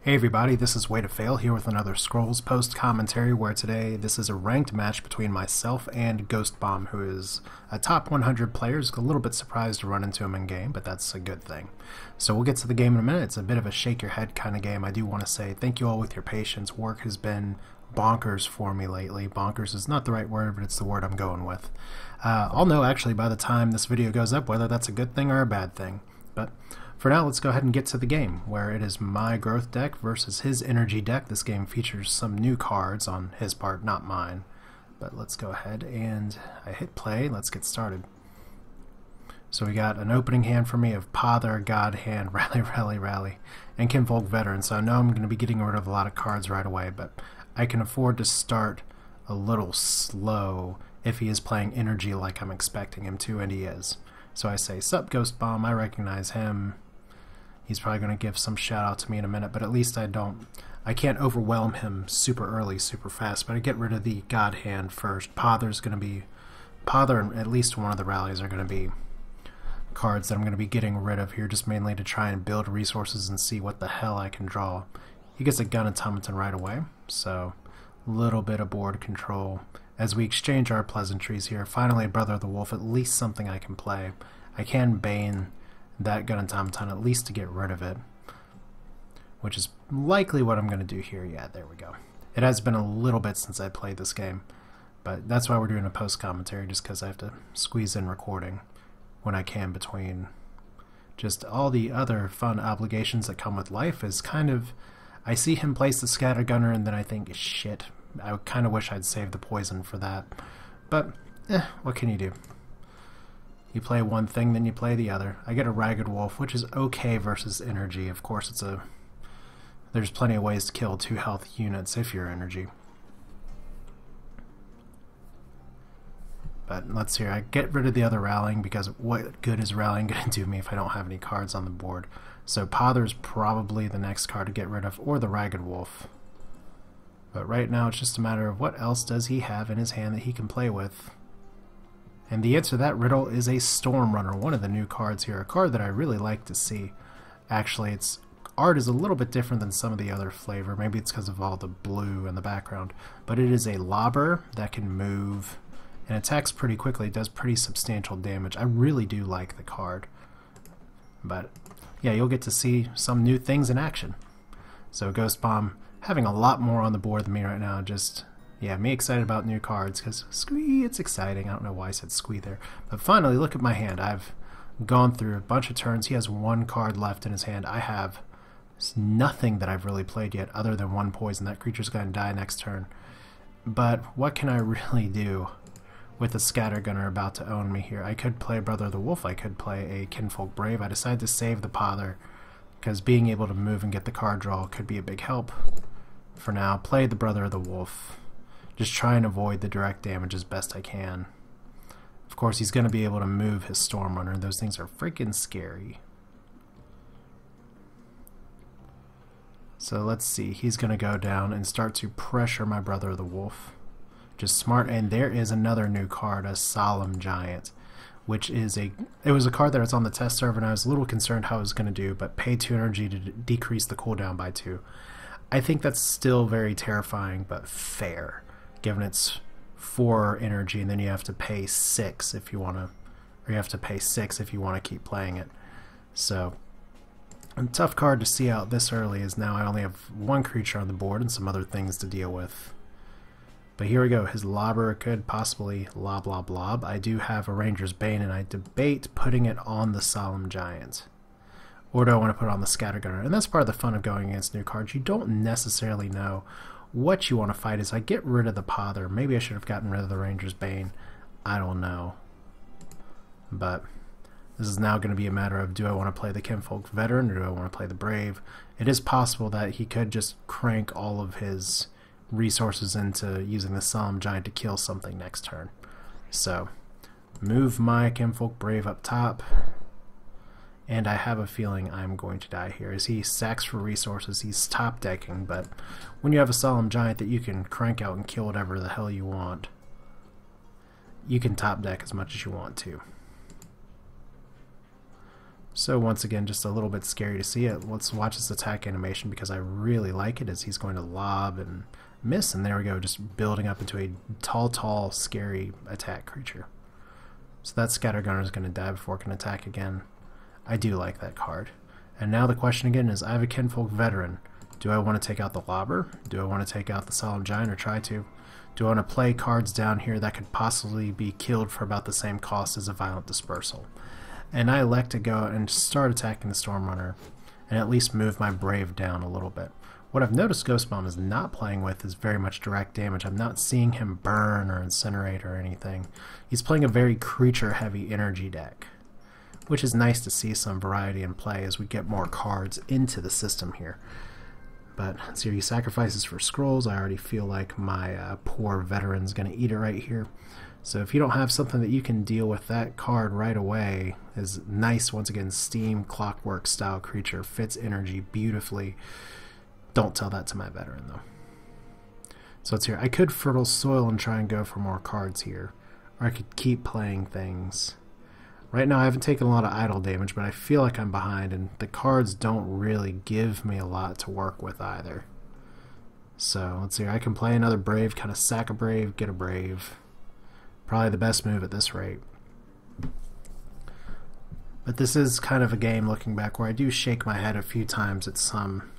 Hey everybody, this is Way to Fail here with another Scrolls post commentary where today this is a ranked match between myself and Ghost Bomb, who is a top 100 player. A little bit surprised to run into him in game, but that's a good thing. So we'll get to the game in a minute. It's a bit of a shake your head kind of game. I do want to say thank you all with your patience. Work has been bonkers for me lately. Bonkers is not the right word, but it's the word I'm going with. I'll know actually by the time this video goes up whether that's a good thing or a bad thing. But for now, let's go ahead and get to the game, where it is my growth deck versus his energy deck. This game features some new cards on his part, not mine. But let's go ahead and I hit play. Let's get started. So we got an opening hand for me of Pother, God Hand, Rally, Rally, Rally, and Kinfolk Veteran. So I know I'm going to be getting rid of a lot of cards right away, but I can afford to start a little slow if he is playing energy like I'm expecting him to, and he is. So I say, sup Ghost Bomb, I recognize him. He's probably going to give some shout out to me in a minute, but at least I can't overwhelm him super early, super fast, but I get rid of the God Hand first. Pother and at least one of the rallies are going to be cards that I'm going to be getting rid of here, just mainly to try and build resources and see what the hell I can draw. He gets a gun automaton right away, so a little bit of board control. As we exchange our pleasantries here, finally Brother of the Wolf, at least something I can play. I can Bane that gun automaton at least to get rid of it, which is likely what I'm going to do here. Yeah, there we go. It has been a little bit since I played this game, but that's why we're doing a post commentary, just because I have to squeeze in recording when I can between just all the other fun obligations that come with life. Is kind of, I see him place the scattergunner and then I think, shit, I kind of wish I'd saved the poison for that, but what can you do? You play one thing, then you play the other. I get a Ragged Wolf, which is okay versus energy. Of course, there's plenty of ways to kill 2 health units if you're energy. But let's see here. I get rid of the other rallying, because what good is rallying going to do me if I don't have any cards on the board? So Pother's probably the next card to get rid of, or the Ragged Wolf. But right now it's just a matter of what else does he have in his hand that he can play with. And the answer to that riddle is a Storm Runner, one of the new cards here, a card that I really like to see. Actually, its art is a little bit different than some of the other flavor. Maybe it's because of all the blue in the background. But it is a lobber that can move and attacks pretty quickly. It does pretty substantial damage. I really do like the card. But yeah, you'll get to see some new things in action. So Ghost Bomb having a lot more on the board than me right now. Just, yeah, me excited about new cards, because squee, it's exciting. I don't know why I said squee there. But finally, look at my hand. I've gone through a bunch of turns. He has 1 card left in his hand. I have nothing that I've really played yet other than 1 poison. That creature's going to die next turn. But what can I really do with a Scattergunner about to own me here? I could play Brother of the Wolf. I could play a Kinfolk Brave. I decided to save the Pother, because being able to move and get the card draw could be a big help. For now, play the Brother of the Wolf. Just try and avoid the direct damage as best I can. Of course, he's going to be able to move his Storm Runner. Those things are freaking scary. So let's see. He's going to go down and start to pressure my Brother of the Wolf. Just smart. And there is another new card, a Solemn Giant, which is it was a card that was on the test server, and I was a little concerned how it was going to do, but pay 2 energy to decrease the cooldown by 2. I think that's still very terrifying, but fair, given it's 4 energy, and then you have to pay 6 if you want to, or you have to pay 6 if you want to keep playing it. So, a tough card to see out this early, is now I only have 1 creature on the board and some other things to deal with. But here we go. His Lobber could possibly lob, lob, lob. I do have a Ranger's Bane, and I debate putting it on the Solemn Giant. Or do I want to put it on the Scattergunner? And that's part of the fun of going against new cards. You don't necessarily know what you want to fight. As I get rid of the Pother, maybe I should have gotten rid of the Ranger's Bane. I don't know. But this is now going to be a matter of, do I want to play the Kinfolk Veteran or do I want to play the Brave? It is possible that he could just crank all of his resources into using the Solemn Giant to kill something next turn. So, move my Kinfolk Brave up top. And I have a feeling I'm going to die here. As he sacks for resources, he's top decking, but when you have a Solemn Giant that you can crank out and kill whatever the hell you want, you can top deck as much as you want to. So once again, just a little bit scary to see it. Let's watch this attack animation because I really like it as he's going to lob and miss, and there we go, just building up into a tall, scary attack creature. So that Scattergunner is going to die before it can attack again. I do like that card. And now the question again is, I have a Kinfolk Veteran. Do I want to take out the Lobber? Do I want to take out the Solemn Giant, or try to? Do I want to play cards down here that could possibly be killed for about the same cost as a Violent Dispersal? And I elect to go and start attacking the Stormrunner and at least move my Brave down a little bit. What I've noticed Ghost Bomb is not playing with is very much direct damage. I'm not seeing him burn or incinerate or anything. He's playing a very creature-heavy energy deck, which is nice to see some variety in play as we get more cards into the system here. But so he sacrifices for scrolls. I already feel like my poor veteran's going to eat it right here. So if you don't have something that you can deal with that card right away, is nice. Once again, Steam Clockwork style creature, fits energy beautifully. Don't tell that to my veteran though. So it's here. I could Fertile Soil and try and go for more cards here, or I could keep playing things. Right now I haven't taken a lot of idle damage, but I feel like I'm behind, and the cards don't really give me a lot to work with either. So let's see, I can play another Brave, kind of sack a Brave, get a Brave. Probably the best move at this rate. But this is kind of a game, looking back, where I do shake my head a few times at some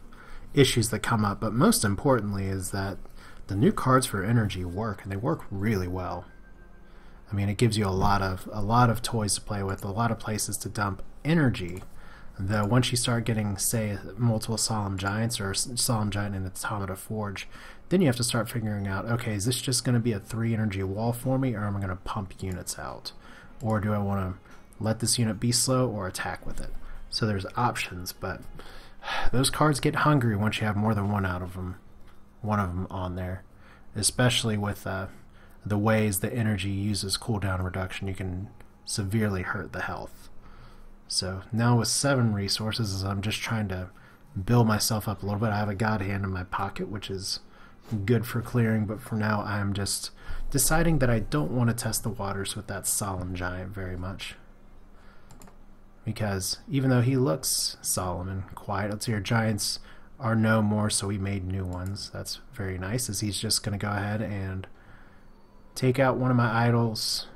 issues that come up, but most importantly is that the new cards for energy work, and they work really well. I mean, it gives you a lot of toys to play with, a lot of places to dump energy. Though once you start getting, say, multiple Solemn Giants or Solemn Giant and Automata Forge, then you have to start figuring out, okay, is this just going to be a 3 energy wall for me, or am I going to pump units out? Or do I want to let this unit be slow or attack with it? So there's options, but those cards get hungry once you have more than one of them on there, especially with the ways the energy uses cooldown reduction. You can severely hurt the health. So now with 7 resources, as I'm just trying to build myself up a little bit, I have a God Hand in my pocket, which is good for clearing, but for now I'm just deciding that I don't want to test the waters with that Solemn Giant very much. Because even though he looks solemn and quiet, let's see, our giants are no more, so we made new ones. That's very nice, as he's just going to go ahead and take out one of my idols.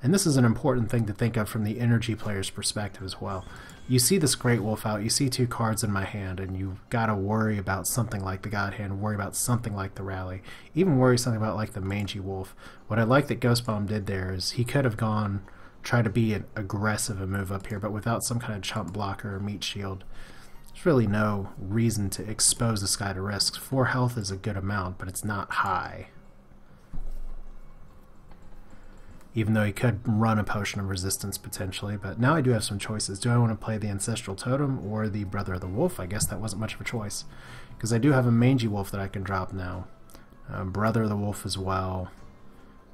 And this is an important thing to think of from the energy player's perspective as well. You see this Great Wolf out, you see 2 cards in my hand, and you've got to worry about something like the God Hand, worry about something like the Rally, even worry something about like the Mangy Wolf. What I like that Ghost Bomb did there is he could have gone, try to be an aggressive a move up here, but without some kind of chump blocker or meat shield, there's really no reason to expose this guy to risks. 4 health is a good amount, but it's not high. Even though he could run a Potion of Resistance potentially, but now I do have some choices. Do I want to play the Ancestral Totem or the Brother of the Wolf? I guess that wasn't much of a choice, because I do have a Mangy Wolf that I can drop now. Brother of the Wolf as well.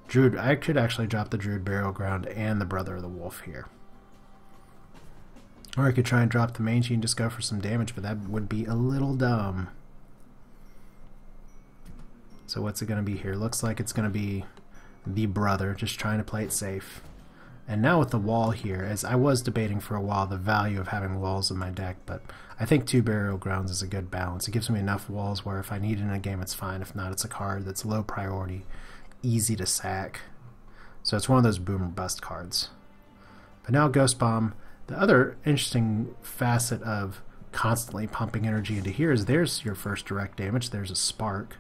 Druid, I could actually drop the Druid Burial Ground and the Brother of the Wolf here. Or I could try and drop the Mangy and just go for some damage, but that would be a little dumb. So what's it going to be here? Looks like it's going to be the Brother, just trying to play it safe. And now with the wall here, as I was debating for a while the value of having walls in my deck, but I think 2 Burial Grounds is a good balance. It gives me enough walls where if I need it in a game it's fine, if not it's a card that's low priority, easy to sack. So it's one of those boom or bust cards. But now Ghost Bomb, the other interesting facet of constantly pumping energy into here is there's your first direct damage, there's a Spark.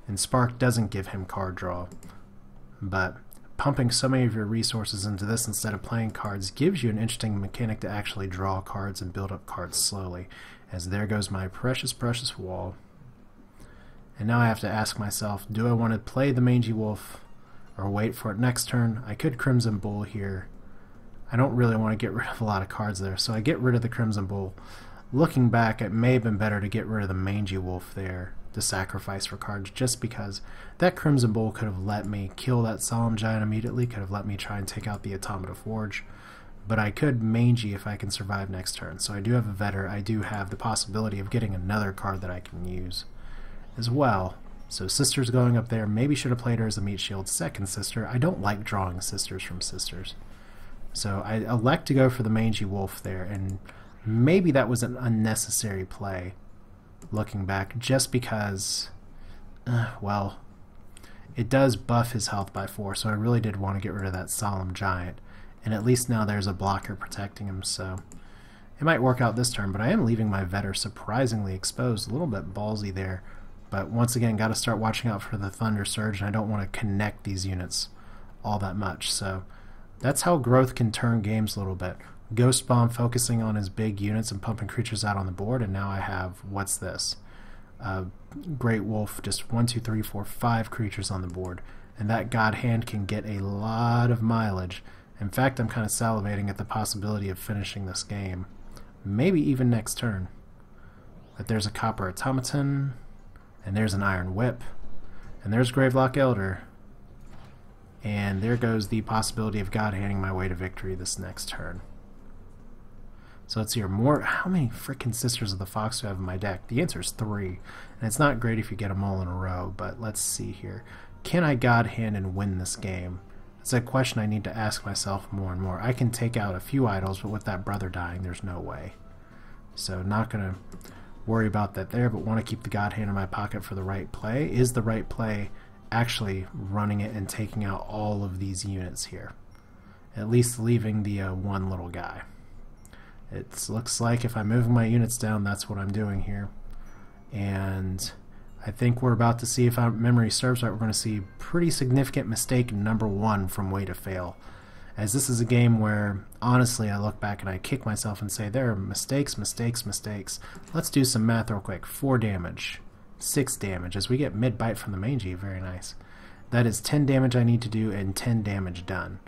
And Spark doesn't give him card draw, but pumping so many of your resources into this instead of playing cards gives you an interesting mechanic to actually draw cards and build up cards slowly. As there goes my precious wall. And now I have to ask myself, do I want to play the Mangy Wolf or wait for it next turn? I could Crimson Bull here. I don't really want to get rid of a lot of cards there, so I get rid of the Crimson Bull. Looking back, it may have been better to get rid of the Mangy Wolf there to sacrifice for cards, just because that Crimson Bull could have let me kill that Solemn Giant immediately, could have let me try and take out the Automata Forge, but I could Mangy if I can survive next turn. So I do have a Vetter, I do have the possibility of getting another card that I can use as well. So Sister's going up there, maybe should have played her as a meat shield. Second Sister, I don't like drawing Sisters from Sisters. So I elect to go for the mangy wolf there, and maybe that was an unnecessary play, looking back, just because, well, it does buff his health by 4, so I really did want to get rid of that Solemn Giant, and at least now there's a blocker protecting him, so it might work out this turn, but I am leaving my Vetter surprisingly exposed, a little bit ballsy there, but once again, got to start watching out for the Thunder Surge, and I don't want to connect these units all that much, so that's how growth can turn games a little bit. Ghost Bomb focusing on his big units and pumping creatures out on the board, and now I have, what's this? Great Wolf, just 1, 2, 3, 4, 5 creatures on the board, and that God Hand can get a lot of mileage. In fact, I'm kind of salivating at the possibility of finishing this game, maybe even next turn. But there's a Copper Automaton, and there's an Iron Whip, and there's Gravelock Elder, and there goes the possibility of God handing my way to victory this next turn. So let's see here. How many freaking Sisters of the Fox do I have in my deck? The answer is 3. And it's not great if you get them all in a row, but let's see here. Can I God Hand and win this game? It's a question I need to ask myself more and more. I can take out a few idols, but with that brother dying, there's no way. So not going to worry about that there, but want to keep the God Hand in my pocket for the right play. Is the right play actually running it and taking out all of these units here? At least leaving the one little guy. It looks like if I'm moving my units down, that's what I'm doing here. And I think we're about to see, if our memory serves right, we're going to see pretty significant mistake number 1 from Way to Fail. As this is a game where, honestly, I look back and I kick myself and say, there are mistakes, mistakes, mistakes. Let's do some math real quick. 4 damage, 6 damage, as we get mid-bite from the mangy. Very nice. That is 10 damage I need to do and 10 damage done.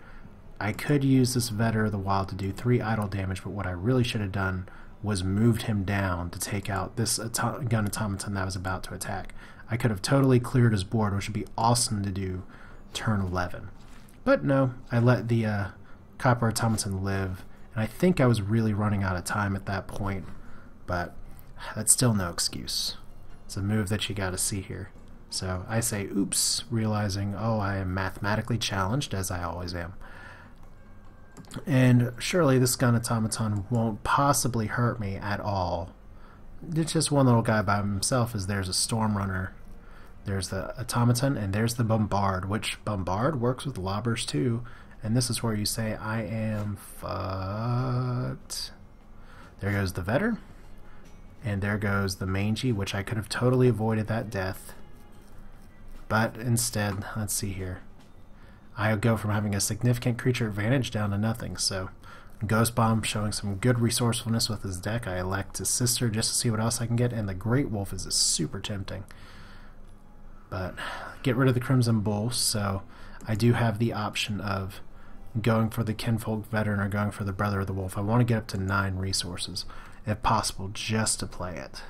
I could use this Vetter of the Wild to do 3 idle damage, but what I really should have done was moved him down to take out this gun automaton that was about to attack. I could have totally cleared his board, which would be awesome to do turn 11. But no, I let the Copper Automaton live, and I think I was really running out of time at that point, but that's still no excuse. It's a move that you gotta see here. So I say oops, realizing, oh, I am mathematically challenged, as I always am. And surely this gun automaton won't possibly hurt me at all. It's just one little guy by himself, as there's a Storm Runner, there's the automaton, and there's the Bombard, which Bombard works with lobbers too, and this is where you say, I am fucked. There goes the Vetter, and there goes the Mangy, which I could have totally avoided that death. But instead, let's see here. I go from having a significant creature advantage down to nothing, so Ghost Bomb showing some good resourcefulness with his deck. I elect his sister just to see what else I can get, and the Great Wolf is super tempting. But get rid of the Crimson Bull, so I do have the option of going for the Kinfolk Veteran or going for the Brother of the Wolf. I want to get up to 9 resources, if possible, just to play it.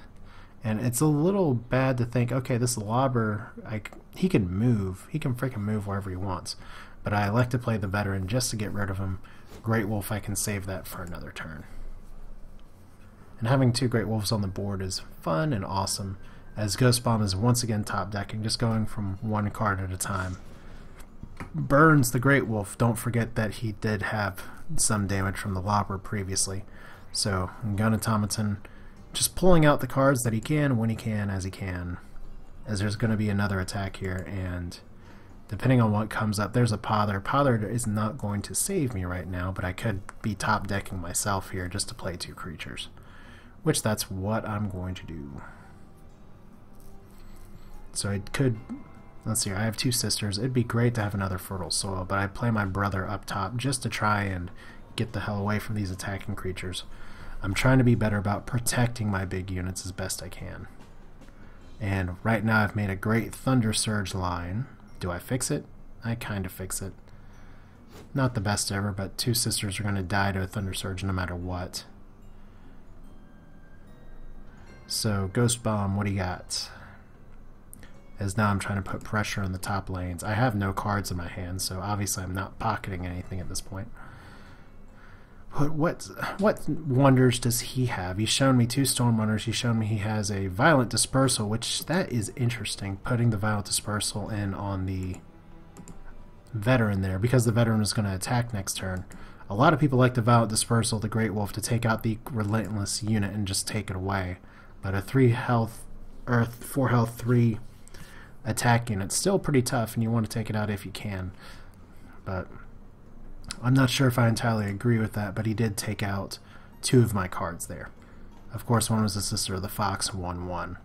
And it's a little bad to think, okay, this Lobber, he can move. He can freaking move wherever he wants. But I elect to play the Veteran just to get rid of him. Great Wolf, I can save that for another turn. And having 2 Great Wolves on the board is fun and awesome, as Ghost Bomb is once again top decking, just going from 1 card at a time. Burns the Great Wolf. Don't forget that he did have some damage from the Lobber previously. So, Gun Automaton, just pulling out the cards that he can, when he can, as he can. As there's going to be another attack here, and depending on what comes up, there's a Pother. Pother is not going to save me right now, but I could be top decking myself here just to play 2 creatures. Which that's what I'm going to do. So I could, let's see, I have 2 sisters. It'd be great to have another Fertile Soil, but I play my brother up top just to try and get the hell away from these attacking creatures. I'm trying to be better about protecting my big units as best I can. And right now I've made a great Thunder Surge line. Do I fix it? I kind of fix it. Not the best ever, but 2 sisters are going to die to a Thunder Surge no matter what. So, Ghost Bomb, what do you got? As now I'm trying to put pressure on the top lanes. I have no cards in my hand, so obviously I'm not pocketing anything at this point. What wonders does he have? He's shown me 2 Storm Runners. He's shown me he has a Violent Dispersal, which that is interesting, putting the Violent Dispersal in on the Veteran there, because the Veteran is going to attack next turn. A lot of people like the Violent Dispersal, the Great Wolf, to take out the Relentless unit and just take it away. But a 3 health, Earth, 4 health, 3 attack unit's still pretty tough, and you want to take it out if you can. But I'm not sure if I entirely agree with that, but he did take out 2 of my cards there. Of course, one was the Sister of the Fox, 1/1.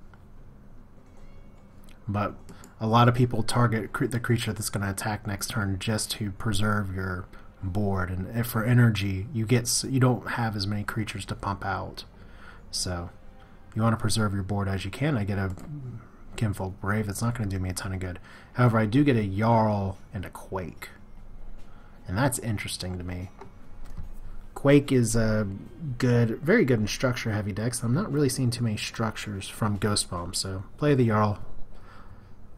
But a lot of people target the creature that's going to attack next turn just to preserve your board, and if for energy you don't have as many creatures to pump out, so you want to preserve your board as you can. I get a Kinfolk Brave. It's not going to do me a ton of good. However, I do get a Jarl and a Quake, and that's interesting to me. Quake is very good in structure heavy decks. I'm not really seeing too many structures from Ghost Bomb, so play the Jarl.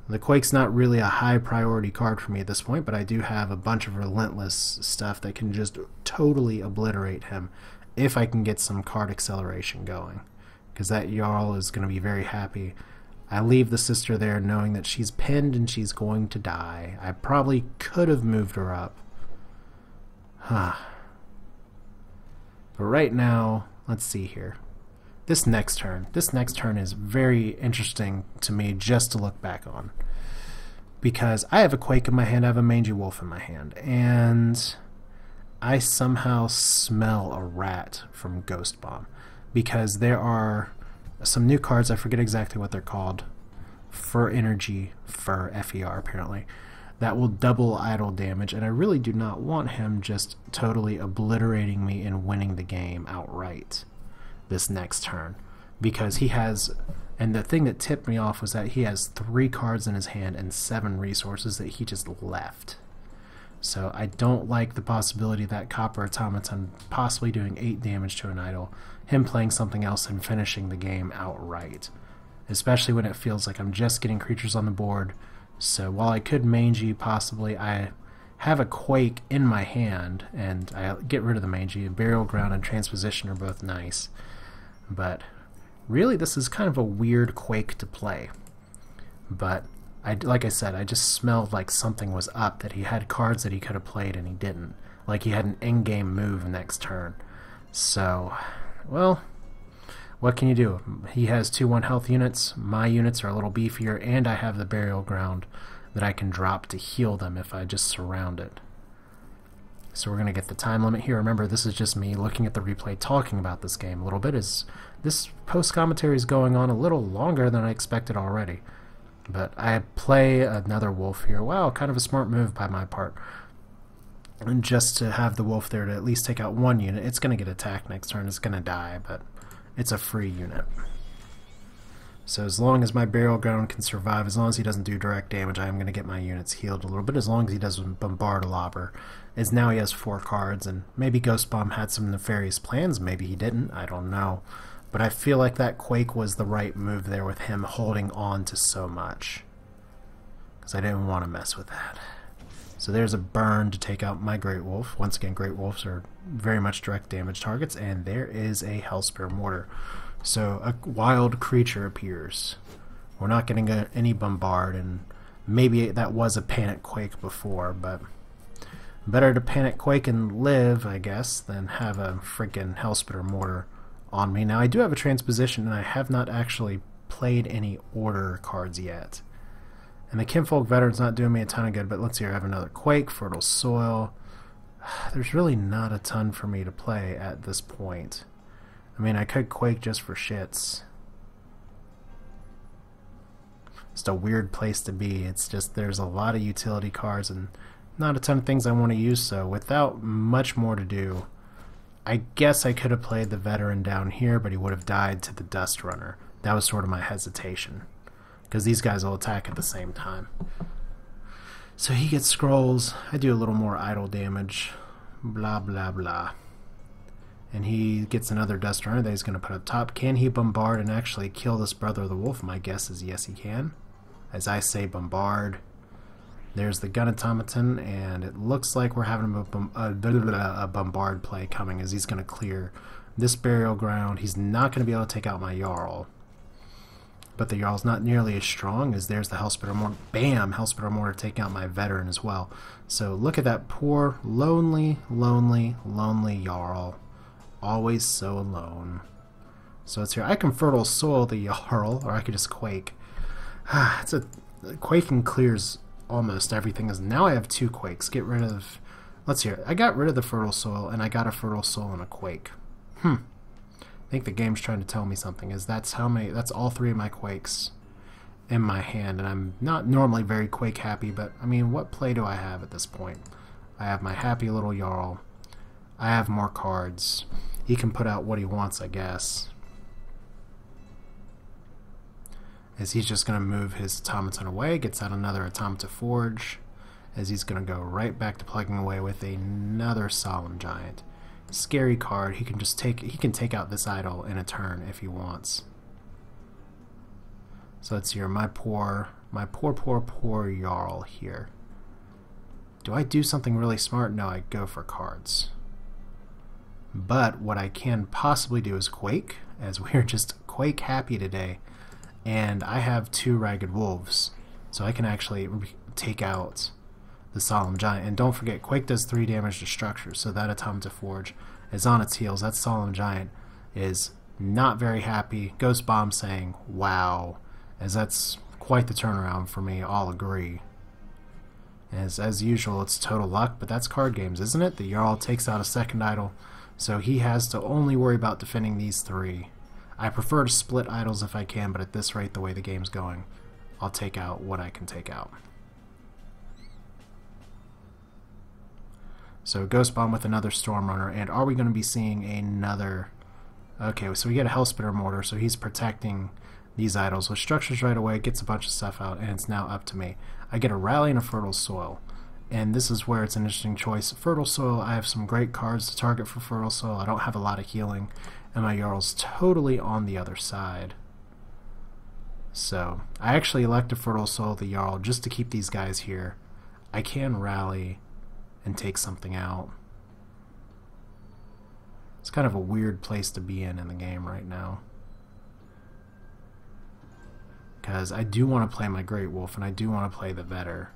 The Quake's not really a high priority card for me at this point, but I do have a bunch of Relentless stuff that can just totally obliterate him if I can get some card acceleration going, because that Jarl is going to be very happy. I leave the Sister there knowing that she's pinned and she's going to die. I probably could have moved her up. But right now, let's see here. This next turn is very interesting to me just to look back on, because I have a Quake in my hand, I have a Mangy Wolf in my hand, and I somehow smell a rat from Ghost Bomb, because there are some new cards, I forget exactly what they're called, for energy, for FER apparently, that will double idle damage, and I really do not want him just totally obliterating me and winning the game outright this next turn, because he has, and the thing that tipped me off was that he has 3 cards in his hand and 7 resources that he just left. So I don't like the possibility of that Copper Automaton possibly doing 8 damage to an idol, him playing something else and finishing the game outright, especially when it feels like I'm just getting creatures on the board. So while I could Mangy possibly, I have a Quake in my hand, and I get rid of the Mangy. Burial Ground and Transposition are both nice, but really this is kind of a weird Quake to play. But like I said, I just smelled like something was up, that he had cards that he could have played and he didn't. Like he had an in-game move next turn. So, well, what can you do? He has 2/1 health units, my units are a little beefier, and I have the Burial Ground that I can drop to heal them if I just surround it. So we're going to get the time limit here. Remember, this is just me looking at the replay, talking about this game a little bit. This post-commentary is going on a little longer than I expected already. But I play another wolf here. Wow, kind of a smart move by my part. And just to have the wolf there to at least take out 1 unit. It's going to get attacked next turn. It's going to die, but it's a free unit. So as long as my Burial Ground can survive, as long as he doesn't do direct damage, I am going to get my units healed a little bit, as long as he doesn't bombard a lobber. As now he has 4 cards, and maybe Ghost Bomb had some nefarious plans, maybe he didn't, I don't know. But I feel like that Quake was the right move there with him holding on to so much, because I didn't want to mess with that. So there's a burn to take out my Great Wolf. Once again, Great Wolves are very much direct damage targets, and there is a Hellspear Mortar. So a wild creature appears. We're not getting any bombard, and maybe that was a Panic Quake before, but better to Panic Quake and live, I guess, than have a freaking Hellspear Mortar on me. Now I do have a Transposition, and I have not actually played any Order cards yet. And the Kinfolk Veteran's not doing me a ton of good, but let's see here. I have another Quake, Fertile Soil. There's really not a ton for me to play at this point. I mean, I could Quake just for shits. Just a weird place to be. It's just there's a lot of utility cards and not a ton of things I want to use, so without much more to do, I guess I could have played the Veteran down here, but he would have died to the Dust Runner. That was sort of my hesitation, because these guys will attack at the same time. So he gets scrolls, I do a little more idle damage, blah blah blah. And he gets another Dust Runner that he's going to put up top. Can he bombard and actually kill this Brother of the Wolf? My guess is yes, he can. As I say, bombard. There's the Gun Automaton, and it looks like we're having a bombard play coming, as he's going to clear this Burial Ground. He's not going to be able to take out my Jarl, but the Jarl's not nearly as strong as there's the Hellspitter Mortar. Bam! Hellspitter Mortar taking out my veteran as well. So look at that poor, lonely, lonely, lonely Jarl. Always so alone. So it's here. I can Fertile Soil the Jarl, or I could just Quake. Quaking clears almost everything. Now I have 2 Quakes. Get rid of... Let's hear it. I got rid of the Fertile Soil, and I got a Fertile Soil and a Quake. I think the game's trying to tell me something. That's all 3 of my Quakes in my hand, and I'm not normally very Quake happy, but I mean, what play do I have at this point? I have my happy little Jarl. I have more cards. He can put out what he wants, I guess. As he's just going to move his Automaton away, gets out another Automata Forge, as he's going to go right back to plugging away with another Solemn Giant. Scary card. He can take out this idol in a turn if he wants. So let's hear my poor Jarl here. Do I do something really smart? No, I go for cards. But what I can possibly do is Quake, as we're just Quake happy today. And I have 2 Ragged Wolves, so I can actually take out the Solemn Giant. And don't forget, Quake does 3 damage to structures, so that Automata Forge is on its heels. That Solemn Giant is not very happy. Ghost Bomb saying, wow, as that's quite the turnaround for me, I'll agree. As usual, it's total luck, but that's card games, isn't it? The Jarl takes out a second idol, so he has to only worry about defending these 3. I prefer to split idols if I can, but at this rate, the way the game's going, I'll take out what I can take out. So Ghost Bomb with another Storm Runner, and are we going to be seeing another... Okay, so we get a Hellspitter Mortar, so he's protecting these idols with structures right away, gets a bunch of stuff out, and it's now up to me. I get a Rally and a Fertile Soil, and this is where it's an interesting choice. Fertile Soil, I have some great cards to target for Fertile Soil. I don't have a lot of healing, and my Jarl's totally on the other side. So I actually elect to Fertile Soil the Jarl just to keep these guys here. I can rally and take something out. It's kind of a weird place to be in the game right now, because I do want to play my Great Wolf and I do want to play the Vetter,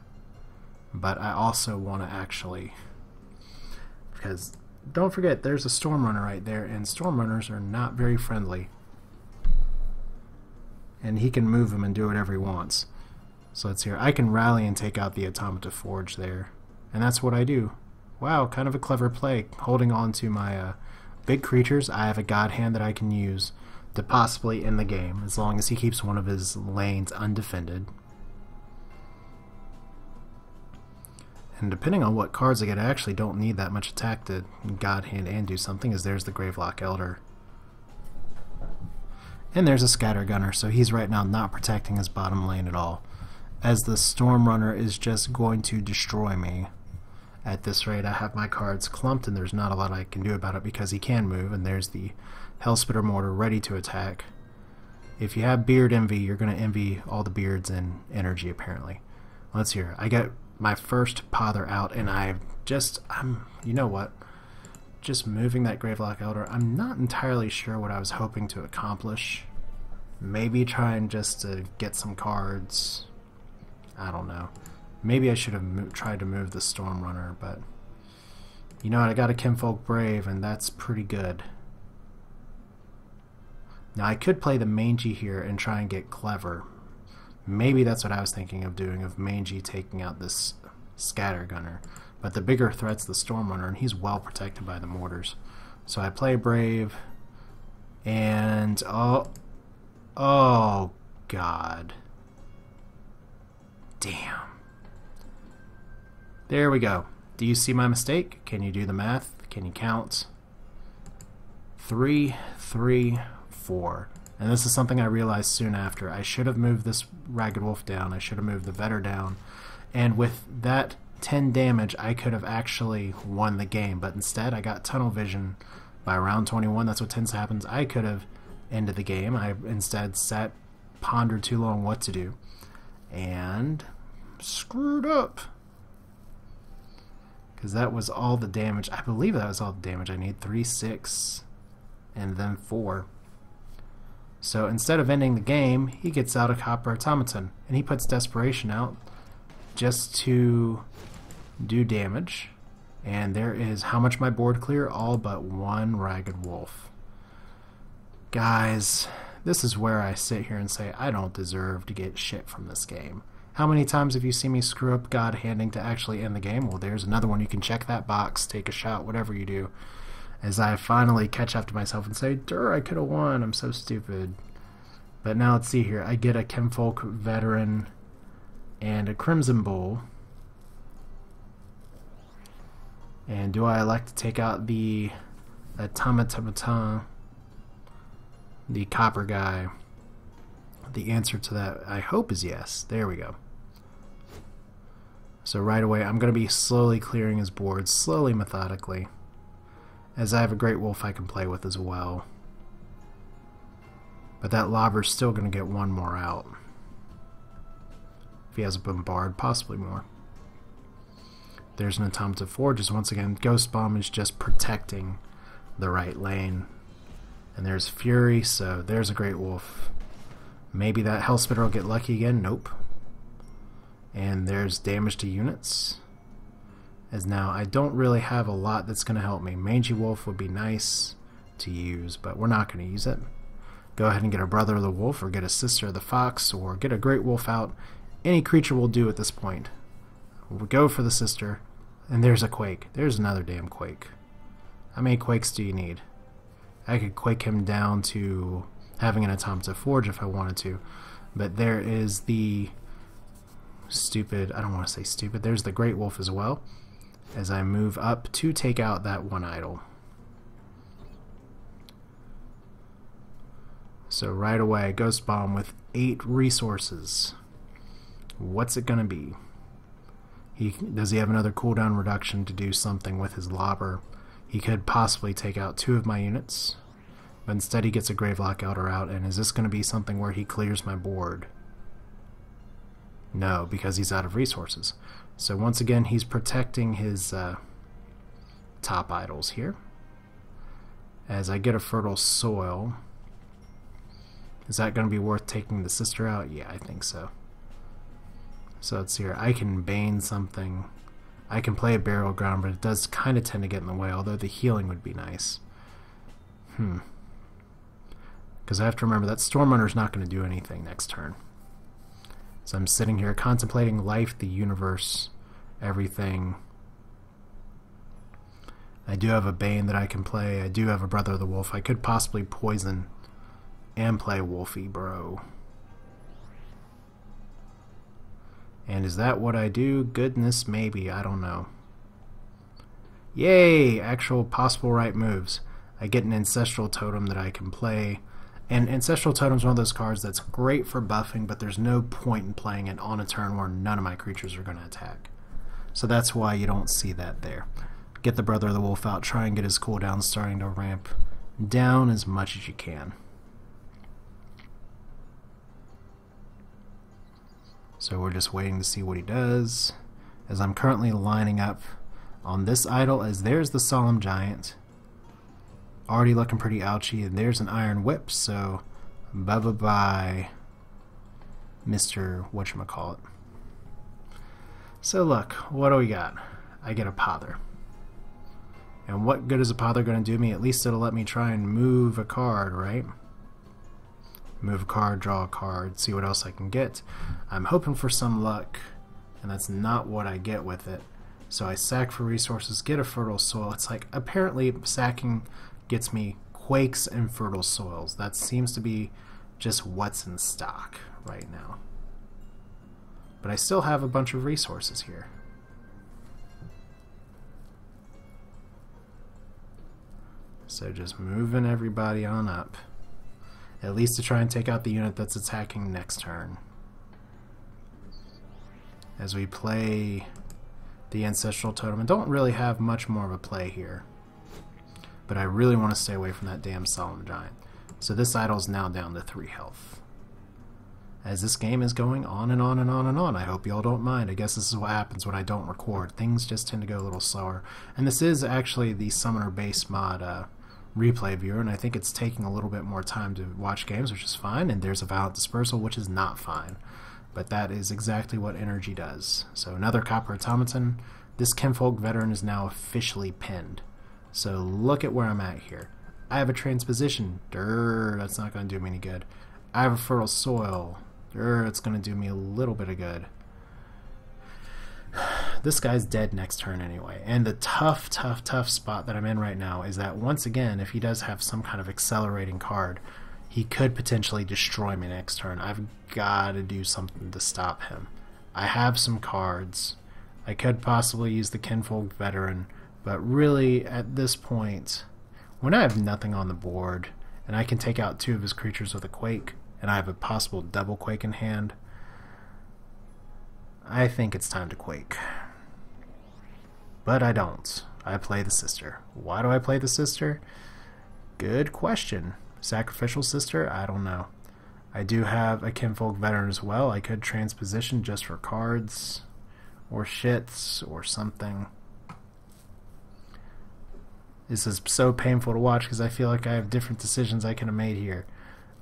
but I also want to actually, because don't forget there's a Storm Runner right there, and Storm Runners are not very friendly, and he can move them and do whatever he wants. So let's hear. I can rally and take out the Automata Forge there, and that's what I do. Wow, kind of a clever play, holding on to my big creatures. I have a God Hand that I can use to possibly end the game, as long as he keeps one of his lanes undefended. And depending on what cards I get, I actually don't need that much attack to God Hand and do something, as there's the Gravelock Elder. And there's a Scatter Gunner, so he's right now not protecting his bottom lane at all, as the Storm Runner is just going to destroy me. At this rate, I have my cards clumped, and there's not a lot I can do about it because he can move, and there's the Hellspitter Mortar ready to attack. If you have Beard Envy, you're going to envy all the beards and energy, apparently. Let's hear. I get my first Pother out, and you know what? Just moving that Gravelock Elder, I'm not entirely sure what I was hoping to accomplish. Maybe trying just to get some cards. I don't know. Maybe I should have tried to move the Storm Runner, but you know what? I got a Kinfolk Brave, and that's pretty good. Now I could play the Mangy here and try and get clever. Maybe that's what I was thinking of doing, of Mangy taking out this Scatter Gunner. But the bigger threat's the Storm Runner, and he's well protected by the mortars. So I play Brave, and oh God. Damn. There we go. Do you see my mistake? Can you do the math? Can you count? 3, 3, 4. And this is something I realized soon after. I should have moved this Ragged Wolf down. I should have moved the Vetter down. And with that 10 damage, I could have actually won the game. But instead, I got Tunnel Vision by round 21. That's what tends to happen. I could have ended the game. I instead pondered too long what to do, and screwed up. Because that was all the damage. I believe that was all the damage I need. 3, 6, and then 4. So instead of ending the game, he gets out a copper automaton, and he puts desperation out just to do damage. And there is how much my board clear? All but one ragged wolf. Guys, this is where I sit here and say I don't deserve to get shit from this game. How many times have you seen me screw up God handing to actually end the game? Well, there's another one. You can check that box, take a shot, whatever you do. As I finally catch up to myself and say, I could have won. I'm so stupid. But now let's see here. I get a Chemfolk Veteran and a Crimson Bull. And do I elect to take out the automaton, the copper guy? The answer to that, I hope, is yes. There we go. So right away, I'm going to be slowly clearing his board, slowly, methodically, as I have a Great Wolf I can play with as well. But that lobber's still going to get one more out. If he has a Bombard, possibly more. There's an Automata Forges. Once again, Ghost Bomb is just protecting the right lane. And there's Fury, so there's a Great Wolf. Maybe that Hellspitter will get lucky again. Nope. And there's damage to units. As now, I don't really have a lot that's going to help me. Mangy Wolf would be nice to use, but we're not going to use it. Go ahead and get a Brother of the Wolf, or get a Sister of the Fox, or get a Great Wolf out. Any creature will do at this point. We'll go for the Sister, and there's a Quake. There's another damn Quake. How many Quakes do you need? I could Quake him down to having an Automata Forge if I wanted to, but there is the stupid, I don't want to say stupid, there's the Great Wolf as well, as I move up to take out that one idol. So right away, Ghost Bomb with 8 resources. What's it gonna be? Does he have another cooldown reduction to do something with his lobber? He could possibly take out 2 of my units, but instead he gets a Gravelock Elder out, and is this going to be something where he clears my board? No, because he's out of resources. So once again, he's protecting his top idols here. As I get a Fertile Soil, is that going to be worth taking the Sister out? Yeah, I think so. So let's see here. I can Bane something. I can play a Burial Ground, but it does kind of tend to get in the way, although the healing would be nice. Because I have to remember that Stormrunner's not going to do anything next turn. So I'm sitting here contemplating life, the universe, everything. I do have a Bane that I can play. I do have a Brother of the Wolf. I could possibly poison and play Wolfie Bro. And is that what I do? Goodness, maybe. I don't know. Yay! Actual possible right moves. I get an Ancestral Totem that I can play. And Ancestral Totem is one of those cards that's great for buffing, but there's no point in playing it on a turn where none of my creatures are going to attack. So that's why you don't see that there. Get the Brother of the Wolf out. Try and get his cooldown starting to ramp down as much as you can. So we're just waiting to see what he does, as I'm currently lining up on this idol, as there's the Solemn Giant. Already looking pretty ouchy, and there's an Iron Whip, so bye-bye, Mr. Whatchamacallit. So look, what do we got? I get a Pother. And what good is a Pother going to do me? At least it'll let me try and move a card, right? Move a card, draw a card, see what else I can get. I'm hoping for some luck, and that's not what I get with it. So I sack for resources, get a Fertile Soil. It's like, apparently sacking gets me Quakes and Fertile Soils. That seems to be just what's in stock right now. But I still have a bunch of resources here. So just moving everybody on up. At least to try and take out the unit that's attacking next turn. As we play the Ancestral Totem, and don't really have much more of a play here. But I really want to stay away from that damn Solemn Giant. So this idol's now down to 3 health. As this game is going on and on and on and on, I hope y'all don't mind. I guess this is what happens when I don't record. Things just tend to go a little slower. And this is actually the Summoner base mod replay viewer, and I think it's taking a little bit more time to watch games, which is fine, and there's a Violent Dispersal, which is not fine. But that is exactly what energy does. So another Copper Automaton. This Kinfolk Veteran is now officially pinned. So look at where I'm at here. I have a Transposition. That's not going to do me any good. I have a Fertile Soil. It's going to do me a little bit of good. This guy's dead next turn anyway. And the tough spot that I'm in right now is that once again, if he does have some kind of accelerating card, he could potentially destroy me next turn. I've got to do something to stop him. I have some cards. I could possibly use the Kinfolk Veteran, but really at this point, when I have nothing on the board and I can take out 2 of his creatures with a Quake, and I have a possible double Quake in hand, I think it's time to Quake. But I don't. I play the Sister. Why do I play the Sister? Good question. Sacrificial Sister? I don't know. I do have a Kinfolk Veteran as well. I could Transposition just for cards or shits or something. This is so painful to watch because I feel like I have different decisions I could have made here.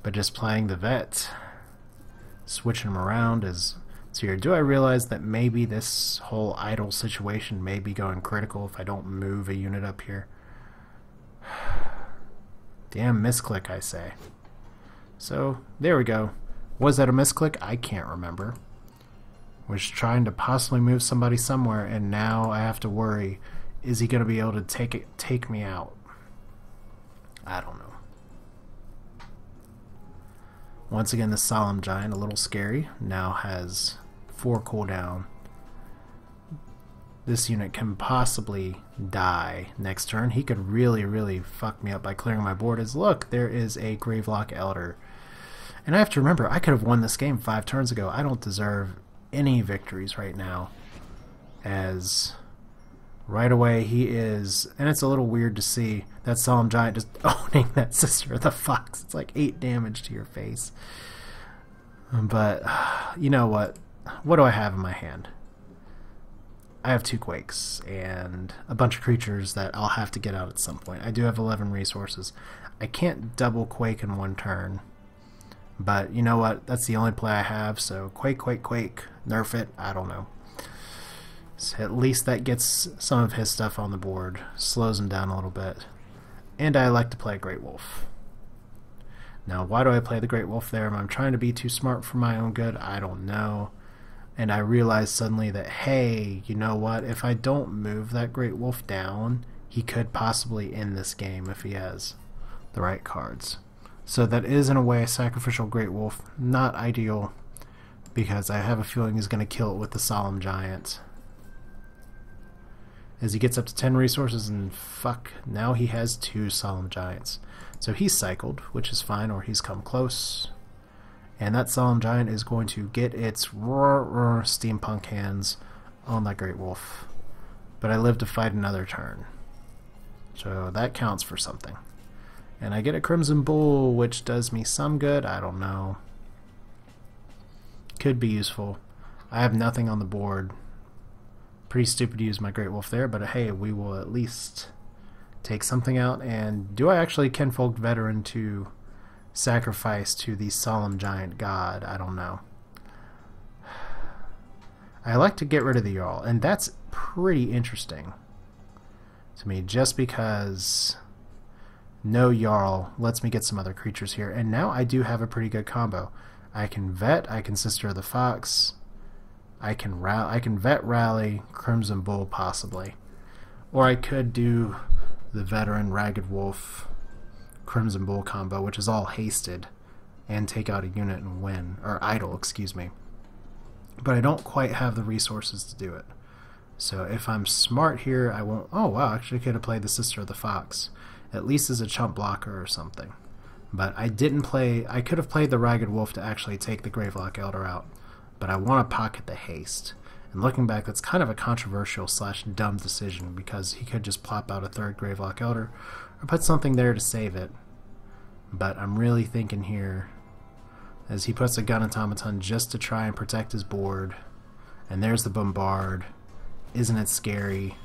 But just playing the vet, switching them around is... So here, do I realize that maybe this whole idle situation may be going critical if I don't move a unit up here? Damn misclick, I say. So, there we go. Was that a misclick? I can't remember. Was trying to possibly move somebody somewhere, and now I have to worry, is he going to be able to take me out? I don't know. Once again, the Solemn Giant, a little scary, now has 4 cooldown. This unit can possibly die next turn. He could really fuck me up by clearing my board. As look, there is a Gravelock Elder. And I have to remember, I could have won this game 5 turns ago. I don't deserve any victories right now. As right away he is, and it's a little weird to see that Solemn Giant just owning that Sister of the Fox. It's like 8 damage to your face. But you know what? What do I have in my hand? I have 2 Quakes and a bunch of creatures that I'll have to get out at some point. I do have 11 resources. I can't double Quake in 1 turn. But you know what? That's the only play I have, so Quake, nerf it, I don't know. So at least that gets some of his stuff on the board, slows him down a little bit. And I like to play Great Wolf. Now, why do I play the Great Wolf there? Am I trying to be too smart for my own good? I don't know. And I realized suddenly that, hey, you know what? If I don't move that Great Wolf down, he could possibly end this game if he has the right cards. So that is, in a way, a sacrificial Great Wolf. Not ideal, because I have a feeling he's going to kill it with the Solemn Giant. As he gets up to 10 resources, and fuck, now he has 2 Solemn Giants. So he's cycled, which is fine, or he's come close. And that Solemn Giant is going to get its steampunk hands on that Great Wolf. But I live to fight another turn. So that counts for something. And I get a Crimson Bull, which does me some good. I don't know. Could be useful. I have nothing on the board. Pretty stupid to use my Great Wolf there, but hey, we will at least take something out. And do I actually Kinfolk Veteran to sacrifice to the Solemn Giant God? I don't know. I like to get rid of the Jarl, and that's pretty interesting to me, just because no Jarl lets me get some other creatures here. And now I do have a pretty good combo. I can vet, I can Sister of the Fox, I can vet rally, Crimson Bull possibly. Or I could do the Veteran, Ragged Wolf, Crimson Bull combo, which is all hasted, and take out a unit and win. Or idle, excuse me. But I don't quite have the resources to do it. So if I'm smart here, I won't... Oh wow, actually I could have played the Sister of the Fox. At least as a chump blocker or something. But I didn't play... I could have played the Ragged Wolf to actually take the Gravelock Elder out. But I want to pocket the haste. And looking back, that's kind of a controversial / dumb decision, because he could just plop out a 3rd Gravelock Elder or put something there to save it. But I'm really thinking here, as he puts a Gun Automaton just to try and protect his board. And there's the Bombard. Isn't it scary?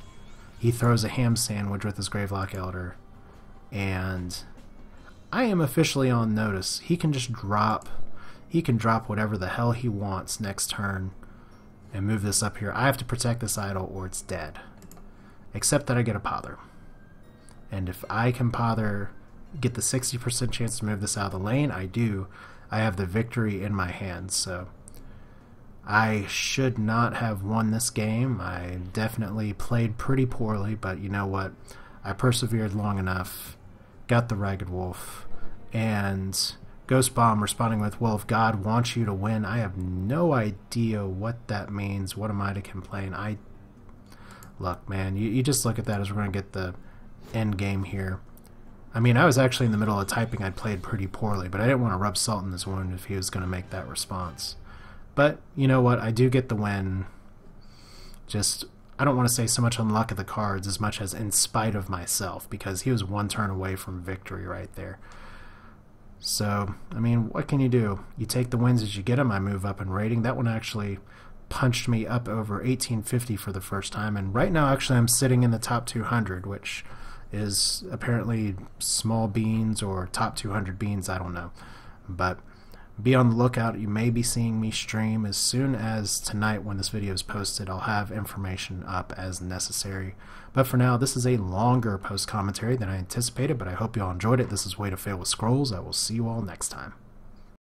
He throws a ham sandwich with his Gravelock Elder. and I am officially on notice. He can just drop whatever the hell he wants next turn and move this up here. I have to protect this idol or it's dead. Except that I get a pother. And if I can pother, get the 60% chance to move this out of the lane, I do. I have the victory in my hands. So I should not have won this game. I definitely played pretty poorly, but you know what? I persevered long enough, got the Ragged Wolf, and Ghost Bomb responding with, well, if God wants you to win, I have no idea what that means. What am I to complain? Look, man, you just look at that as we're going to get the end game here. I mean, I was actually in the middle of typing. I'd played pretty poorly, but I didn't want to rub salt in his wound if he was going to make that response. But you know what? I do get the win. Just, I don't want to say so much on luck of the cards as much as in spite of myself, because he was one turn away from victory right there. So, I mean, what can you do? You take the wins as you get them. I move up in rating. That one actually punched me up over 1850 for the first time, and right now actually I'm sitting in the top 200, which is apparently small beans or top 200 beans, I don't know. But be on the lookout. You may be seeing me stream as soon as tonight. When this video is posted, I'll have information up as necessary. But for now, this is a longer post commentary than I anticipated, but I hope you all enjoyed it. This is Way to Fail with Scrolls. I will see you all next time.